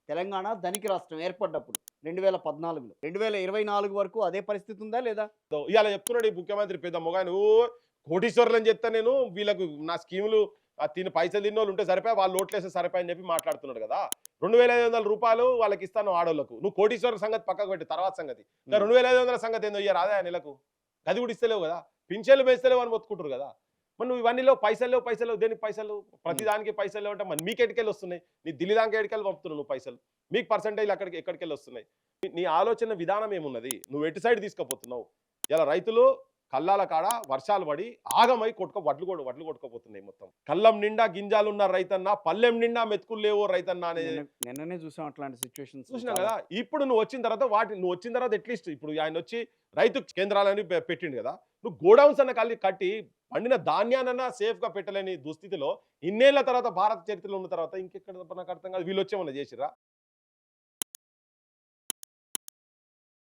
తెలంగాణ ధనిక రాష్ట్రం ఏర్పడ్డప్పుడు 2014లో. 2024 వరకు అదే పరిస్థితి ఉందా లేదా? ఇవాళ చెప్తున్నాడు ఈ ముఖ్యమంత్రి పెద్ద మొగాయన ఓ కోటీశ్వరులని చెప్తా నేను వీళ్ళకు నా స్కీములు తిని పైసలు తిన్నోళ్ళు ఉంటే సరిపోయా వాళ్ళు ఓట్లేస్తే సరిపోయి అని చెప్పి మాట్లాడుతున్నాడు కదా. 2,500 రూపాయలు వాళ్ళకి ఇస్తాను ఆడోళ్ళకు. నువ్వు కోటీశ్వరుల సంగతి పక్కకు పెట్టి తర్వాత సంగతి ఇంకా హ్మ్. 2,500 సంగతి ఏందో ఇయ్యారు అదే నెలకు గది కూడా ఇస్తలేవు కదా. పింఛన్లు పెంచలేవు అని మొత్తుకుంటారు కదా. మరి నువ్వు ఇవన్నీ లేవు పైసలు లేవు దేనికి పైసలు ప్రతి హ్మ్. దానికి పైసలు లేవు అంటే మరి మీకు ఎటుకెళ్ళి వస్తున్నాయి? నీ ఢిల్లీ దానికి ఎటుకెళ్ళి పంపుతున్నావు నువ్వు పైసలు? మీకు పర్సంటేజ్ అక్కడికి ఎక్కడికెళ్ళి వస్తున్నాయి? నీ ఆలోచన విధానం ఏమున్నది? నువ్వు ఎటు సైడ్ తీసుకుపోతున్నావు? ఇలా రైతులు కల్లాల కాడ వర్షాలు పడి ఆగమై వడ్లు కొట్టుకోపోతున్నాయి మొత్తం. కళ్ళం నిండా గింజాలున్న రైతన్న పల్లెం నిండా మెతుకులు లేవో రైతన్న అనేది నిన్ననే చూసాం అట్లాంటి సిట్యుయేషన్స్ చూసినా చాలా. కదా. ఇప్పుడు నువ్వు వచ్చిన తర్వాత అట్లీస్ట్ ఇప్పుడు ఆయన వచ్చి రైతు కేంద్రాలని పెట్టిండు కదా. నువ్వు గోడౌన్స్ అన్న కట్టి పండిన ధాన్యానన్నా సేఫ్ గా పెట్టలేని దుస్థితిలో ఇన్నేళ్ల తర్వాత భారత చరిత్రలో ఉన్న తర్వాత ఇంకెక్కడ నాకు అర్థం కాదు వీళ్ళు వచ్చేమన్నా చేసిరా.